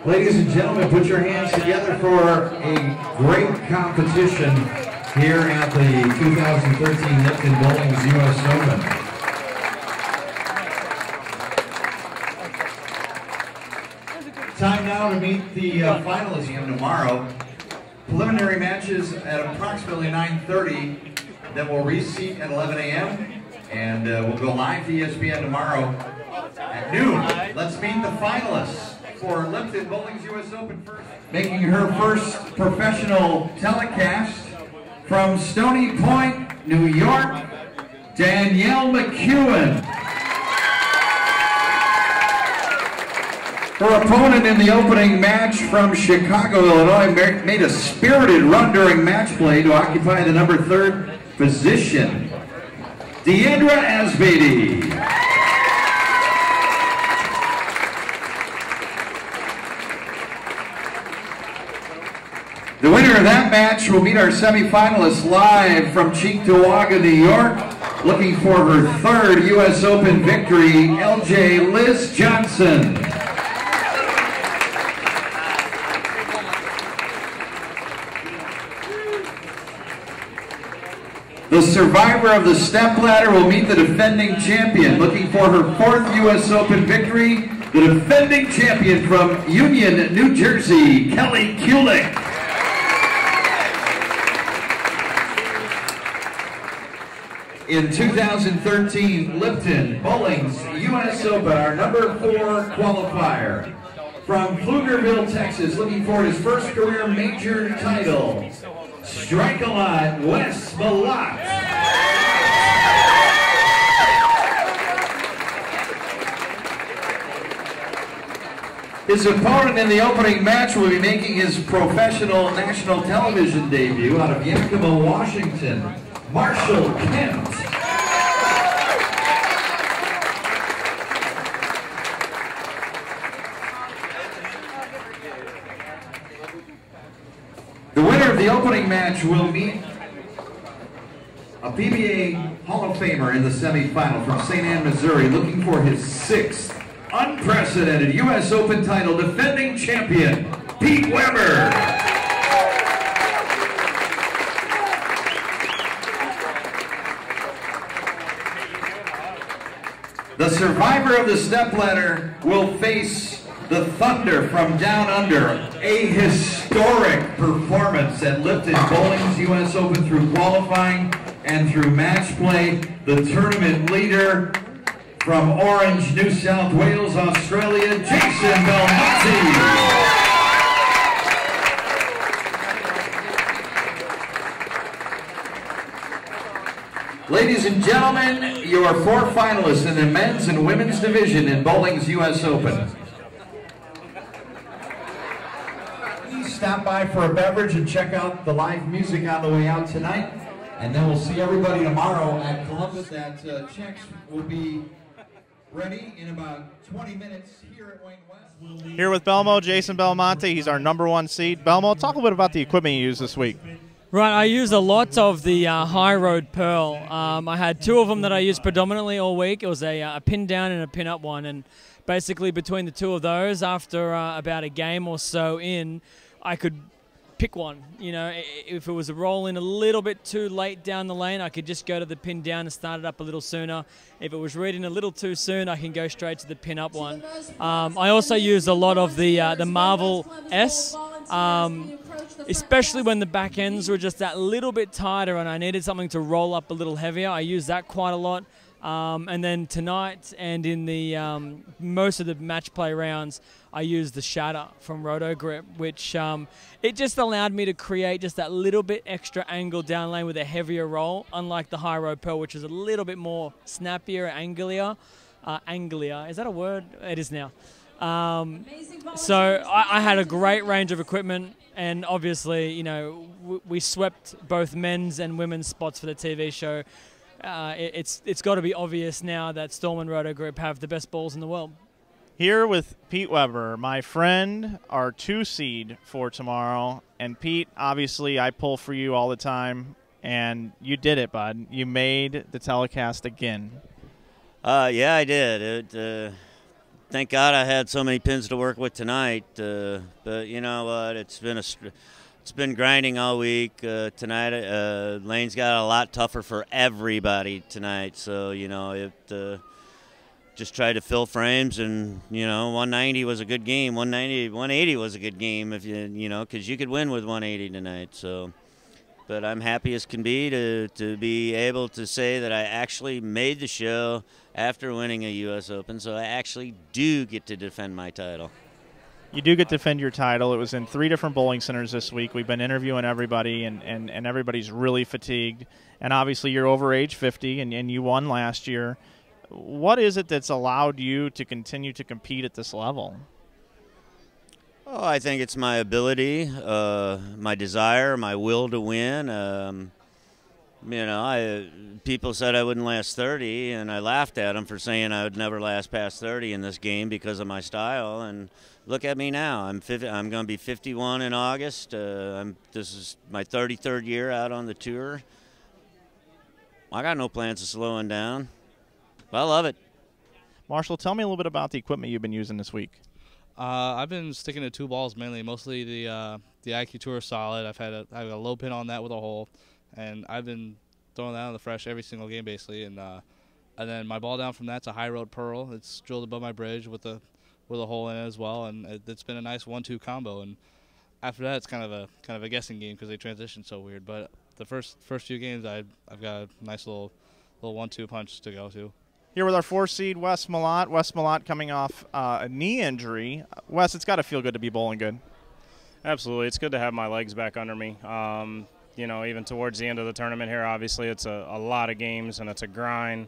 Ladies and gentlemen, put your hands together for a great competition here at the 2013 Lipton Bowling's U.S. Open. Time now to meet the finalists again tomorrow. Preliminary matches at approximately 9:30. Then we'll reseat at 11 a.m. and we'll go live to ESPN tomorrow at noon. Let's meet the finalists for Lipton Bowling's U.S. Open first. Making her first professional telecast from Stony Point, New York, Danielle McEwen. Her opponent in the opening match from Chicago, Illinois, made a spirited run during match play to occupy the number 3rd position. Deandra Asbeady. The winner of that match will meet our semifinalists live from Cheektowaga, New York, looking for her 3rd U.S. Open victory, LJ Liz Johnson. The survivor of the stepladder will meet the defending champion, looking for her 4th U.S. Open victory, the defending champion from Union, New Jersey, Kelly Kulick. In 2013 Lipton Bowling's U.S. Open, our number 4 qualifier from Pflugerville, Texas, looking for his first career major title, Strike-A-Lot Wes Malott. His opponent in the opening match will be making his professional national television debut out of Yakima, Washington, Marshall Kent. The winner of the opening match will meet a PBA Hall of Famer in the semifinal from St. Ann, Missouri, looking for his 6th unprecedented U.S. Open title, defending champion, Pete Weber. The survivor of the stepladder will face the Thunder from Down Under, a historic performance at Lipton Bowling's U.S. Open through qualifying and through match play. The tournament leader from Orange, New South Wales, Australia, Jason Belmonte. Ladies and gentlemen, your 4 finalists in the men's and women's division in bowling's U.S. Open. Please stop by for a beverage and check out the live music on the way out tonight. And then we'll see everybody tomorrow at Columbus. That checks will be ready in about 20 minutes here at Wayne West. Here with Belmo, Jason Belmonte. He's our number 1 seed. Belmo, talk a bit about the equipment you used this week. Right, I used a lot of the High Road Pearl. I had 2 of them that I used predominantly all week. It was a pin down and a pin up one, and basically between the 2 of those, after about a game or so in, I could pick one. You know, if it was a roll in a little bit too late down the lane, I could just go to the pin down and start it up a little sooner. If it was reading a little too soon, I can go straight to the pin up one. I also used a lot of the Marvel S. Especially when the back ends were just that little bit tighter and I needed something to roll up a little heavier. I used that quite a lot. And then tonight and in the most of the match play rounds, I used the Shatter from Roto Grip, which it just allowed me to create just that little bit extra angle down lane with a heavier roll, unlike the High Road Pearl, which is a little bit more snappier, anglier. Anglier, is that a word? It is now. So I had a great range of equipment, and obviously, you know, we swept both men's and women's spots for the TV show. It's got to be obvious now that Storm and Roto Grip have the best balls in the world. Here with Pete Weber, my friend, our 2 seed for tomorrow. And Pete, obviously, I pull for you all the time, and you did it, bud. You made the telecast again. Yeah, I did. thank God I had so many pins to work with tonight. But you know what? It's been grinding all week. Tonight, lane's got a lot tougher for everybody tonight. So you know, it just tried to fill frames, and you know, 190 was a good game. 180 was a good game if you know, because you could win with 180 tonight. So. But I'm happy as can be to be able to say that I actually made the show after winning a U.S. Open, so I actually do get to defend my title. You do get to defend your title. It was in 3 different bowling centers this week. We've been interviewing everybody, and everybody's really fatigued. And obviously you're over age 50, and you won last year. What is it that's allowed you to continue to compete at this level? Oh, I think it's my ability, my desire, my will to win. You know, people said I wouldn't last 30, and I laughed at them for saying I would never last past 30 in this game because of my style. And look at me now. I'm going to be 51 in August. This is my 33rd year out on the tour. I got no plans of slowing down. I love it. Marshall, tell me a little bit about the equipment you've been using this week. I've been sticking to 2 balls mainly, mostly the IQ Tour Solid. I have a low pin on that with a hole, and I've been throwing that on the fresh every single game basically. And then my ball down from that's a High Road Pearl. It's drilled above my bridge with a hole in it as well, and it's been a nice 1-2 combo. And after that, it's kind of a guessing game because they transition so weird. But the first few games, I've got a nice little 1-2 punch to go to. Here with our 4-seed, Wes Malott. Wes Malott coming off a knee injury. Wes, it's got to feel good to be bowling good. Absolutely. It's good to have my legs back under me. You know, even towards the end of the tournament here, obviously it's a lot of games and it's a grind.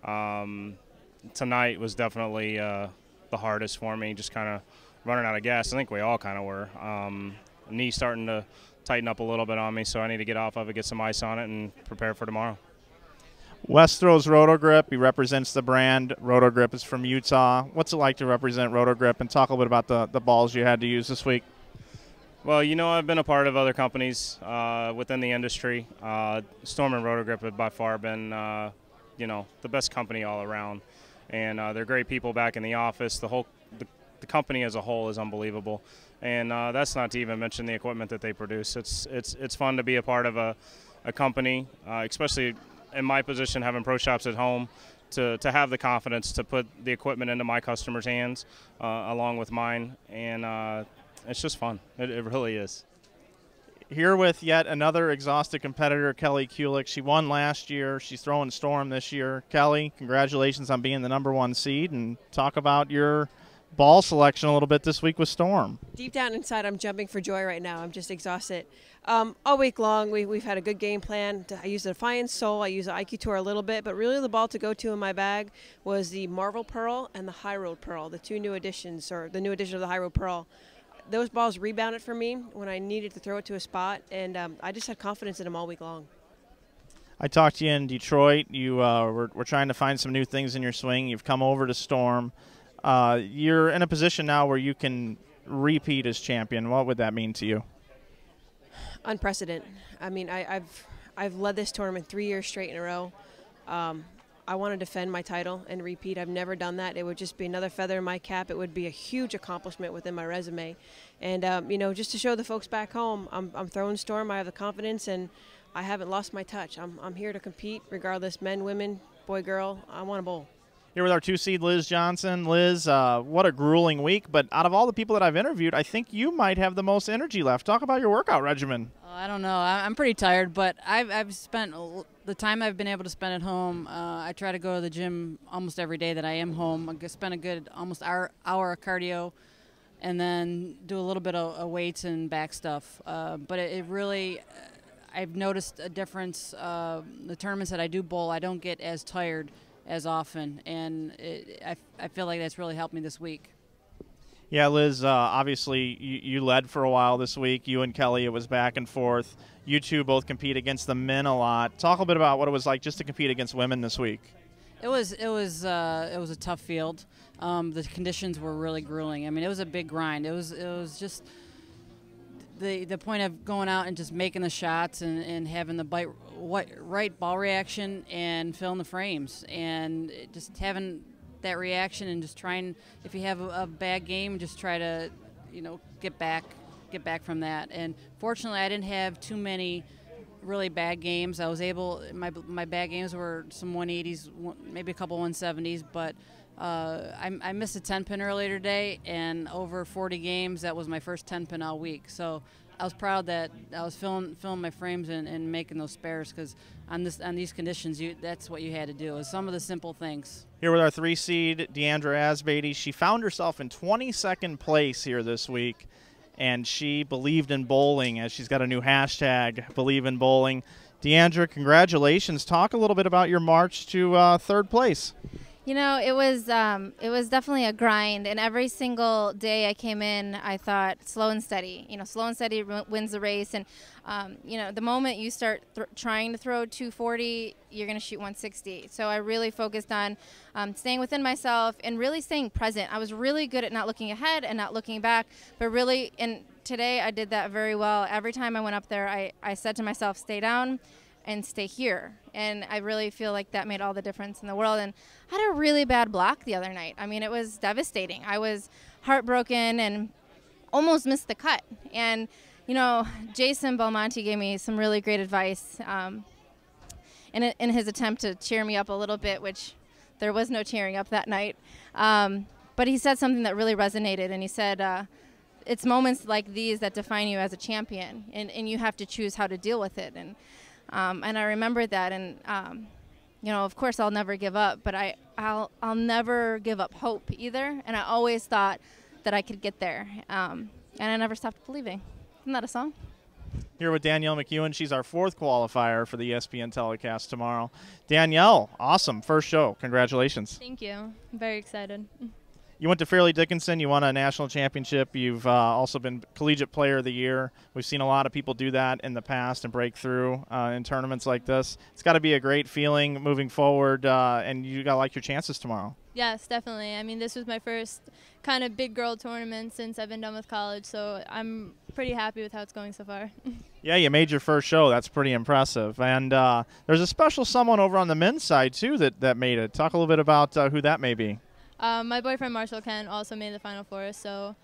Tonight was definitely the hardest for me, just kind of running out of gas. I think we all kind of were. Knee starting to tighten up a little bit on me, so I need to get off of it, get some ice on it, and prepare for tomorrow. Wes throws Roto Grip. He represents the brand. Roto Grip is from Utah. What's it like to represent Roto Grip? And talk a little bit about the balls you had to use this week. Well, you know, I've been a part of other companies within the industry. Storm and Roto Grip have by far been, you know, the best company all around. And they're great people back in the office. The company as a whole is unbelievable. And that's not to even mention the equipment that they produce. It's fun to be a part of a company, especially in my position, having pro shops at home, to have the confidence to put the equipment into my customers' hands along with mine, and it's just fun. It really is. Here with yet another exhausted competitor, Kelly Kulick. She won last year. She's throwing Storm this year. Kelly, congratulations on being the #1 seed, and talk about your ball selection a little bit this week with Storm. Deep down inside, I'm jumping for joy right now. I'm just exhausted. All week long, we've had a good game plan. I used the Defiance Soul. I used the IQ Tour a little bit, but really the ball to go to in my bag was the Marvel Pearl and the High Road Pearl, the 2 new additions, or the new addition of the High Road Pearl. Those balls rebounded for me when I needed to throw it to a spot, and I just had confidence in them all week long. I talked to you in Detroit. You were trying to find some new things in your swing. You've come over to Storm. You're in a position now where you can repeat as champion. What would that mean to you? Unprecedented. I mean, I've led this tournament 3 years straight in a row. I want to defend my title and repeat. I've never done that. It would just be another feather in my cap. It would be a huge accomplishment within my resume. And, you know, just to show the folks back home, I'm throwing Storm. I have the confidence, and I haven't lost my touch. I'm here to compete regardless, men, women, boy, girl. I want to bowl. Here with our 2-seed, Liz Johnson. Liz, what a grueling week, but out of all the people that I've interviewed, I think you might have the most energy left. Talk about your workout regimen. I don't know. I'm pretty tired, but I've spent the time I've been able to spend at home. I try to go to the gym almost every day that I am home. I spend a good almost hour of cardio, and then do a little bit of weights and back stuff. But it really, I've noticed a difference. The tournaments that I do bowl, I don't get as tired as often, and I feel like that's really helped me this week. Yeah, Liz, obviously you led for a while this week. You and Kelly, it was back and forth. You two both compete against the men a lot. Talk a bit about what it was like just to compete against women this week. It was a tough field. The conditions were really grueling. I mean, it was a big grind. It was just the point of going out and just making the shots and having the right ball reaction and filling the frames, and just having that reaction and just trying, if you have a bad game, just try to, get back from that. And fortunately, I didn't have too many really bad games. I was able, my bad games were some 180s, maybe a couple 170s, but I missed a 10-pin earlier today, and over 40 games, that was my first 10-pin all week. So I was proud that I was filling my frames and making those spares, because on these conditions, that's what you had to do, is some of the simple things. Here with our 3 seed, Deandra Asbeatty. She found herself in 22nd place here this week, and she believed in bowling, as she's got a new hashtag, Believe in Bowling. Deandra, congratulations. Talk a little bit about your march to 3rd place. It was definitely a grind, and every single day I came in, I thought slow and steady. Slow and steady wins the race, and the moment you start trying to throw 240, you're going to shoot 160. So I really focused on staying within myself and really staying present. I was really good at not looking ahead and not looking back, but really, and today I did that very well. Every time I went up there, I said to myself, stay down and stay here. And I really feel like that made all the difference in the world. And I had a really bad block the other night. I mean, it was devastating. I was heartbroken and almost missed the cut. And, Jason Belmonte gave me some really great advice in his attempt to cheer me up a little bit, which there was no cheering up that night. But he said something that really resonated, and he said, it's moments like these that define you as a champion, and you have to choose how to deal with it. And I remember that, and of course I'll never give up, but I'll never give up hope either. And I always thought that I could get there, and I never stopped believing. Isn't that a song? Here with Danielle McEwen. She's our 4th qualifier for the ESPN telecast tomorrow. Danielle, awesome first show. Congratulations. Thank you. I'm very excited. You went to Fairleigh Dickinson. You won a national championship. You've also been Collegiate Player of the Year. We've seen a lot of people do that in the past and break through in tournaments like this. It's got to be a great feeling moving forward, and you got to like your chances tomorrow. Yes, definitely. I mean, this was my first kind of big girl tournament since I've been done with college, so I'm pretty happy with how it's going so far. Yeah, you made your first show. That's pretty impressive. And there's a special someone over on the men's side, too, that made it. Talk a little bit about who that may be. My boyfriend Marshall Kent also made the Final Four, so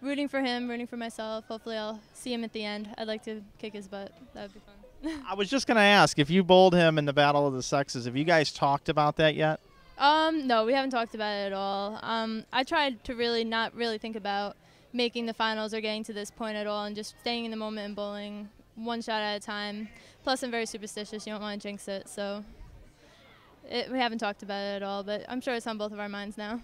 rooting for him, rooting for myself. Hopefully I'll see him at the end. I'd like to kick his butt. That would be fun. I was just going to ask, if you bowled him in the Battle of the Sexes, have you guys talked about that yet? No, we haven't talked about it at all. I tried to not really think about making the finals or getting to this point at all, and just staying in the moment and bowling one shot at a time. Plus, I'm very superstitious. You don't want to jinx it, so we haven't talked about it at all, but I'm sure it's on both of our minds now.